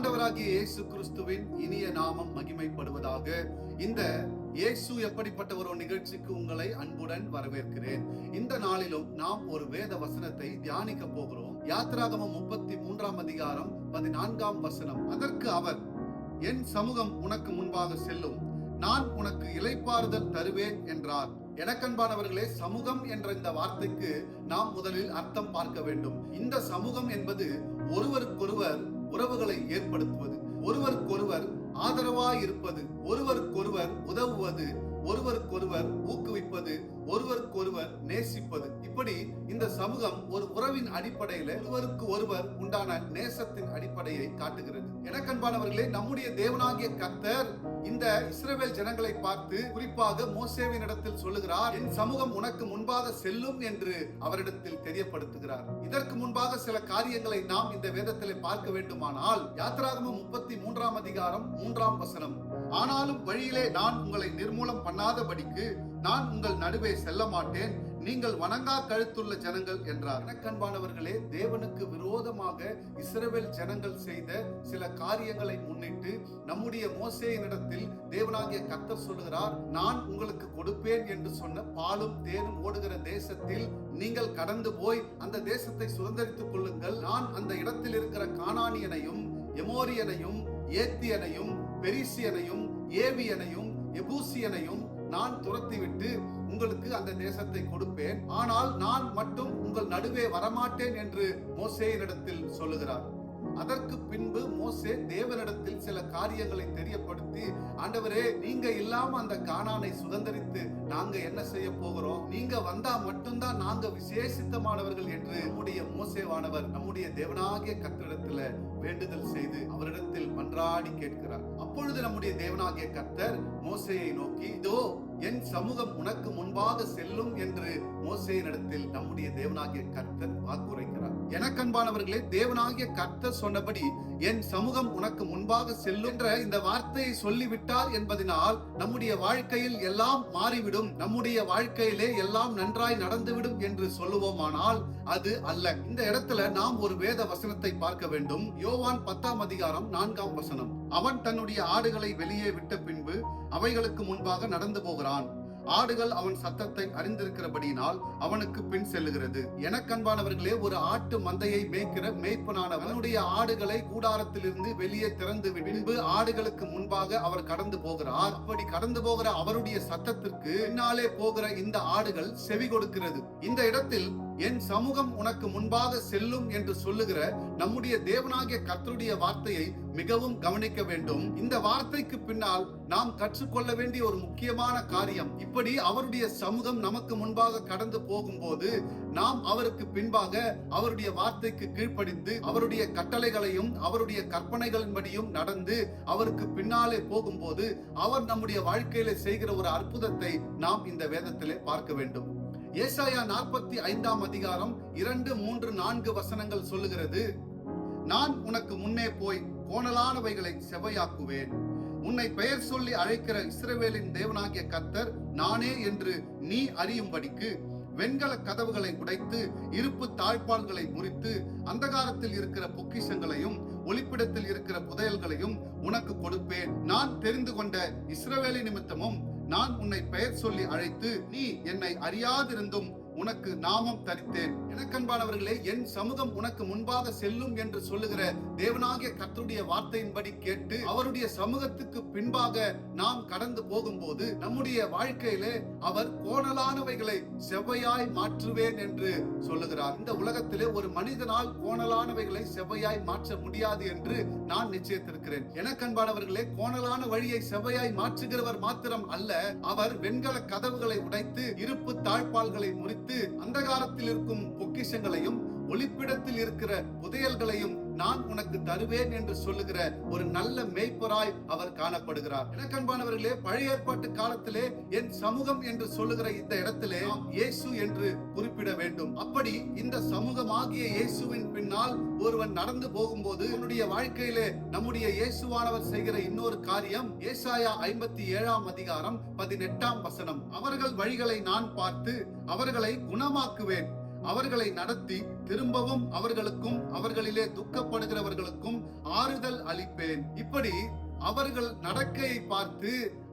ஆண்டவராகிய இயேசு கிறிஸ்துவின் இனிய நாமம் மகிமைப்படுவதாக. இந்த இயேசு எப்படிப்பட்ட ஒரு நிகழ்ச்சிக்கு உங்களை அன்புடன் வரவேற்கிறேன். இந்த நாளிலும் நாம் ஒரு வேத வசனத்தை தியானிக்க போகிறோம். யாத்திராகமம் 33 அதிகாரம் 14 வசனம். அதற்கு அவர், என் சமூகம் உனக்கு முன்பாக செல்லும், நான் உனக்கு இளைப்பாறுதல் தருவேன் என்றார். எனக்கன்பானவர்களே, சமூகம் என்ற இந்த வார்த்தைக்கு நாம் முதலில் அர்த்தம் பார்க்க வேண்டும். இந்த சமூகம் என்பது ஒருவருக்கொருவர் உறவுகளை ஏற்படுத்துவது, ஒருவருக்கொருவர் ஆதரவாய் இருப்பது, ஒருவருக்கொருவர் உதவுவது, ஒருவருக்கொருவர் ஊக்குவிப்பது, ஒருவருக்கொருவர் நேசிப்பது. இப்படி இந்த சமூகம் ஒரு உறவின் அடிப்படையில ஒருவருக்கு ஒருவர் உண்டான நேசத்தின் அடிப்படையை காட்டுகிறது. எனக்கன்பானவர்களே, நம்முடைய தேவனாகிய கர்த்தர் இந்த இஸ்ரவேல் ஜனங்களை பார்த்து குறிப்பாக மோசேவின் இடத்தில் சொல்லுகிறார், என் சமூகம் உனக்கு முன்பாக செல்லும் என்று அவரிடத்தில் தெரியப்படுத்துகிறார். இதற்கு முன்பாக சில காரியங்களை நாம் இந்த வேதத்திலே பார்க்க வேண்டுமானால், யாத்திராகமம் 33 அதிகாரம் 3 வசனம். ஆனாலும் வழியிலே நான் உங்களை நிர்மூலம் பண்ணாதபடிக்கு நான் உங்கள் நடுவே செல்ல மாட்டேன், நீங்கள் வணங்கா கழுத்துள்ள ஜனங்கள் என்றார். எனக்கன்பானவர்களே, தேவனுக்கு விரோதமாக இஸ்ரவேல் ஜனங்கள் செய்த சில காரியங்களை முன்னிட்டு நம்முடைய மோசேயினிடத்தில் தேவனாகிய கர்த்தர் சொல்லுகிறார், நான் உங்களுக்கு கொடுப்பேன் என்று சொன்ன பாலும் தேனும் ஓடுகிற தேசத்தில் நீங்கள் கடந்து போய் அந்த தேசத்தை சுதந்தரித்துக் கொள்ளுங்கள். நான் அந்த இடத்தில் இருக்கிற கானானியனையும் எமோரியனையும் ஏத்தியனையும் பெரிசியனையும் ஏவியனையும் எபூசியனையும் நான் துரத்திவிட்டு உங்களுக்கு அந்த தேசத்தை கொடுப்பேன், ஆனால் நான் மட்டும் உங்கள் நடுவே வரமாட்டேன் என்று மோசேயினிடத்தில் சொல்லுகிறார். அதற்கு பின்பு மோசே தேவனிடத்தில் சில காரியங்களை தெரியப்படுத்தி, ஆண்டவரே, நீங்க இல்லாம அந்த கானானை சுதந்தரித்து நாங்க என்ன செய்ய போகிறோம், நீங்க வந்தா மட்டும்தான் நாங்க விசேஷித்தமானவர்கள் என்று நம்முடைய மோசேவானவர் நம்முடைய தேவனாகிய கர்த்தரிடத்துல வேண்டுதல் செய்து அவரிடத்தில் மன்றாடி கேட்கிறார். அப்பொழுது நம்முடைய தேவனாகிய கர்த்தர் மோசேயை நோக்கி, இதோ என் சமூகம் உனக்கு முன்பாக செல்லும் என்று மோசேயினிடத்தில் நம்முடைய தேவனாகிய கர்த்தர் வாக்குரைக்கிறார். எனக்கன்பானவர்களே, தேவனாகிய கர்த்தர் சொன்னபடி என் சமூகம் உனக்கு முன்பாக செல்லும் என்ற இந்த வார்த்தையை சொல்லிவிட்டார் என்பதனால் நம்முடைய வாழ்க்கையில் எல்லாம் மாறிவிடும், நம்முடைய வாழ்க்கையிலே எல்லாம் நன்றாய் நடந்துவிடும் என்று சொல்லுவோமானால் அது அல்ல. இந்த இடத்துல நாம் ஒரு வேத வசனத்தை பார்க்க வேண்டும். யோவான் 10 அதிகாரம் 4 வசனம். அவன் தன்னுடைய ஆடுகளை வெளியே விட்ட பின்பு அவைகளுக்கு முன்பாக நடந்து போகிறான், ஆடுகள் அவன் சத்தத்தை அறிந்திருக்கிறபடியினால் அவனுக்கு பின் செல்லுகிறது. எனக்கன்பானவர்களே, ஒரு ஆட்டு மந்தையை மேய்க்கிற மேய்ப்பனானவனுடைய ஆடுகளை கூடாரத்திலிருந்து வெளியே திறந்து பின்பு ஆடுகளுக்கு முன்பாக அவர் கடந்து போகிறார். அப்படி கடந்து போகிற அவருடைய சத்தத்திற்கு பின்னாலே போகிற இந்த ஆடுகள் செவி கொடுக்கிறது. இந்த இடத்தில் என் சமூகம் உனக்கு முன்பாக செல்லும் என்று சொல்லுகிற நம்முடைய தேவனாகிய கர்த்தருடைய வார்த்தையை மிகவும் கவனிக்க வேண்டும். இந்த வார்த்தைக்கு பின்னால் நாம் கற்றுக்கொள்ள வேண்டிய ஒரு முக்கியமான காரியம், இப்படி அவருடைய சமூகம் நமக்கு முன்பாக கடந்து போகும்போது நாம் அவருக்கு பின்பாக அவருடைய வார்த்தைக்கு கீழ்ப்படிந்து அவருடைய கட்டளைகளையும் அவருடைய கற்பனைகளின்படியும் நடந்து அவருக்கு பின்னாலே போகும்போது அவர் நம்முடைய வாழ்க்கையில செய்கிற ஒரு அற்புதத்தை நாம் இந்த வேதத்திலே பார்க்க வேண்டும். ஏசாயா 45 அதிகாரம் 2, 3, 4 வசனங்கள் சொல்லுகிறது, நான் உனக்கு முன்னே போய் கோணலானவைகளை செவ்வையாக்குவேன், உன்னை பெயர் சொல்லி அழைக்கிற இஸ்ரவேலின் தேவனாகிய கர்த்தர் நானே என்று நீ அறியும்படிக்கு வெண்கல கதவுகளை உடைத்து இருப்பு தாழ்பால்களை முறித்து அந்தகாரத்தில் இருக்கிற பொக்கிஷங்களையும் ஒளிப்பிடத்தில் இருக்கிற புதையல்களையும் உனக்கு கொடுப்பேன். நான் தெரிந்து கொண்ட இஸ்ரவேலி நிமித்தமும் நான் உன்னை பெயர் சொல்லி அழைத்து நீ என்னை அறியாதிருந்தும் உனக்கு நாமம் தரித்தேன். எனக்கன்பானவர்களே, என் சமூகம் உனக்கு முன்பாக செல்லும் என்று சொல்லுகிற தேவனாகிய கர்த்தருடைய வார்த்தையின்படி கேட்டு அவருடைய சமூகத்துக்கு பின்பாக நாம் கடந்து போகும்போது நம்முடைய வாழ்க்கையிலே அவர் கோணலானவைகளை செவ்வையாய் மாற்றுவேன் என்று சொல்லுகிறார். இந்த உலகத்திலே ஒரு மனிதனால் கோணலானவைகளை செவ்வையாய் மாற்ற முடியாது என்று நான் நிச்சயித்திருக்கிறேன். எனக்கன்பானவர்களே, கோணலான வழியை செவ்வையாய் மாற்றுகிறவர் மாத்திரம் அல்ல, அவர் வெண்கல கதவுகளை உடைத்து இருப்பு தாழ்பால்களை முறித்து அந்தகாரத்தில் இருக்கும் பொக்கிஷங்களையும் ஒளிப்பிடத்தில் இருக்கிற புதையல்களையும் நான் உனக்கு தருவேன் என்று சொல்லுகிற ஒரு நல்ல மேய்ப்பராய் அவர் காணப்படுகிறார். எனக்கன்பானவர்களே, பழைய ஏற்பாட்டு காலத்திலே என் சமூகம் என்று சொல்லுகிற இந்த இடத்திலே இயேசு என்று குறிப்பிட வேண்டும். அப்படி இந்த சமூகமாகிய இயேசுவின் பின்னால் ஒருவன் நடந்து போகும்போது அவனுடைய வாழ்க்கையிலே நம்முடைய இயேசுவானவர் செய்கிற இன்னொரு காரியம், ஏசாயா 57 அதிகாரம் 18 வசனம். அவர்கள் வழிகளை நான் பார்த்து அவர்களை குணமாக்குவேன், அவர்களை நடத்தி திரும்பவும் அவர்களுக்கும் அவர்களிலே துக்கப்படுகிறவர்களுக்கும் ஆறுதல் அளிப்பேன். இப்படி அவர்கள் நடக்கையை பார்த்து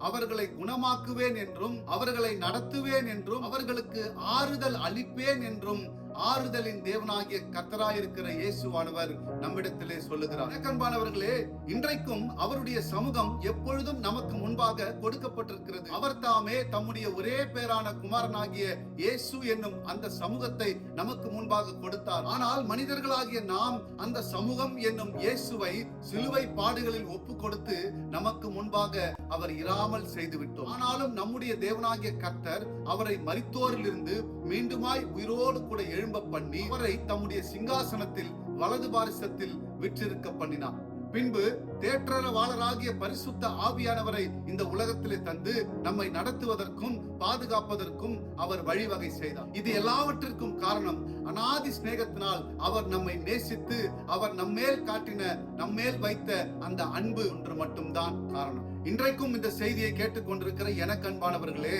அவர்களை குணமாக்குவேன் என்றும் அவர்களை நடத்துவேன் என்றும் அவர்களுக்கு ஆறுதல் அளிப்பேன் என்றும் ஆறுதலின் தேவனாகிய கர்த்தராயிருக்கிற இயேசுவானவர் நம்மிடத்திலே சொல்லுகிறார். அன்பானவர்களே, இன்றைக்கும் அவருடைய சமூகம் எப்பொழுதும் நமக்கு முன்பாக கொடுக்கப்பட்டிருக்கிறது. அவர் தாமே தம்முடைய ஒரே பேரான குமாரனாகிய இயேசு என்னும் அந்த சமூகத்தை நமக்கு முன்பாக கொடுத்தார். ஆனால் மனிதர்களாகிய நாம் அந்த சமூகம் என்னும் இயேசுவை சிலுவை பாடுகளில் ஒப்பு கொடுத்து நமக்கு முன்பாக அவர் இராமல் செய்துவிட்டோம். ஆனாலும் நம்முடைய தேவனாகிய கர்த்தர் அவரை மரித்தோரிலிருந்து மீண்டுமாய் உயிரோடு கூட எழும்ப பண்ணி அவரை தம்முடைய சிங்காசனத்தில் வலது பாரிசத்தில் விற்றிருக்க பண்ணினார். பின்பு தேற்றரவாளராகிய பரிசுத்த ஆவியானவரை இந்த உலகத்திலே தந்து நம்மை நடத்துவதற்கும் பாதுகாப்பதற்கும் அவர் வழிவகை செய்தார். இது எல்லாவற்றிற்கும் காரணம் அநாதி சிநேகத்தினால் அவர் நம்மை நேசித்து அவர் நம்மேல் காட்டின நம்மேல் வைத்த அந்த அன்பு ஒன்று மட்டும்தான் காரணம். இன்றைக்கும் இந்த செய்தியை கேட்டுக்கொண்டிருக்கிற எனக்கு அன்பானவர்களே,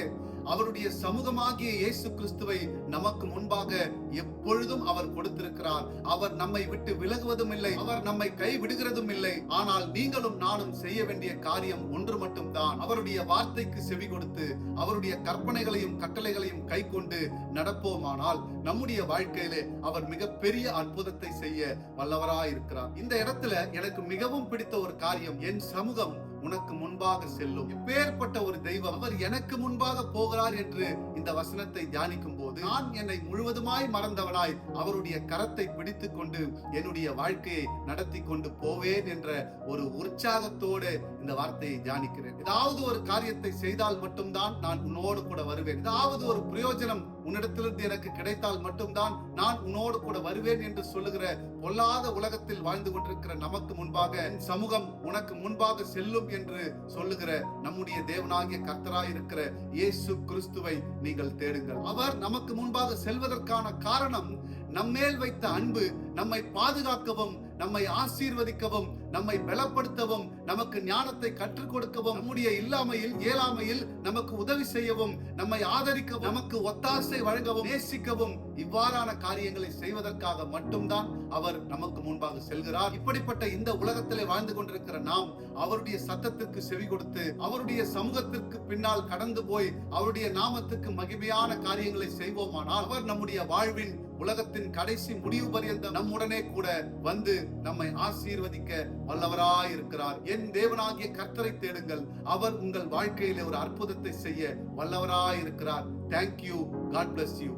அவருடைய சமூகமாகிய இயேசு கிறிஸ்துவை நமக்கு முன்பாக எப்பொழுதும் அவர் கொடுத்திருக்கிறார். அவர் நம்மை விட்டு விலகுவதும் இல்லை, அவர் நம்மை கைவிடுகிறதும் இல்லை. ஆனால் நீங்களும் நானும் செய்ய வேண்டிய காரியம் ஒன்று மட்டும்தான், அவருடைய வார்த்தைக்கு செவி கொடுத்து அவருடைய கற்பனைகளையும் கட்டளைகளையும் கை கொண்டு நடப்போமானால் நம்முடைய வாழ்க்கையிலே அவர் மிகப்பெரிய அற்புதத்தை செய்ய வல்லவராயிருக்கிறார். இந்த இடத்துல எனக்கு மிகவும் பிடித்த ஒரு காரியம், என் சமூகம் உனக்கு முன்பாக செல்லும். எப்பேற்பட்ட ஒரு தெய்வம், அவர் எனக்கு முன்பாக போகிறார் என்று இந்த வசனத்தை தியானிக்கும் போது நான் என்னை முழுவதுமாய் மறந்தவனாய் அவருடைய கரத்தை பிடித்துக் கொண்டு என்னுடைய வாழ்க்கையை நடத்தி கொண்டு போவேன் என்ற ஒரு உற்சாகத்தோடு இந்த வார்த்தையை தியானிக்கிறேன். ஏதாவது ஒரு காரியத்தை செய்தால் மட்டும்தான் நான் உன்னோடு கூட வருவேன், ஏதாவது ஒரு பிரயோஜனம் உன்னிடத்திலிருந்து எனக்கு கிடைத்தால் மட்டும்தான் நான் உன்னோடு கூட வருவேன் என்று சொல்லுகிற பொல்லாத உலகத்தில் வாழ்ந்து கொண்டிருக்கிற நமக்கு முன்பாக என் சமூகம் உனக்கு முன்பாக செல்லும் என்று சொல்லுகிற நம்முடைய தேவனாகிய கர்த்தராயிருக்கிற இயேசு கிறிஸ்துவை நீங்கள் தேடுங்கள். அவர் நமக்கு முன்பாக செல்வதற்கான காரணம் நம்மேல் வைத்த அன்பு, நம்மை பாதுகாக்கவும் நம்மை ஆசீர்வதிக்கவும் நம்மை பலப்படுத்தவும் நமக்கு ஞானத்தை கற்றுக் கொடுக்கவும் நம்முடைய இல்லாமையில் இயலாமையில் நமக்கு உதவி செய்யவும் நம்மை ஆதரிக்கவும் நமக்கு ஒத்தாசை வழங்கவும் நேசிக்கவும் இவ்வாறான காரியங்களை செய்வதற்காக மட்டும்தான் அவர் நமக்கு முன்பாக செல்கிறார். இப்படிப்பட்ட இந்த உலகத்திலே வாழ்ந்து கொண்டிருக்கிற நாம் அவருடைய சத்தத்திற்கு செவி கொடுத்து அவருடைய சமூகத்திற்கு பின்னால் கடந்து போய் அவருடைய நாமத்துக்கு மகிமையான காரியங்களை செய்வோமானால் அவர் நம்முடைய வாழ்வின் உலகத்தின் கடைசி முடிவு பரியந்தம் நம்முடனே கூட வந்து நம்மை ஆசீர்வதிக்க வல்லவராயிருக்கிறார். என் தேவனாகிய கர்த்தரை தேடுங்கள், அவர் உங்கள் வாழ்க்கையிலே ஒரு அற்புதத்தை செய்ய வல்லவராயிருக்கிறார். Thank you. God bless you.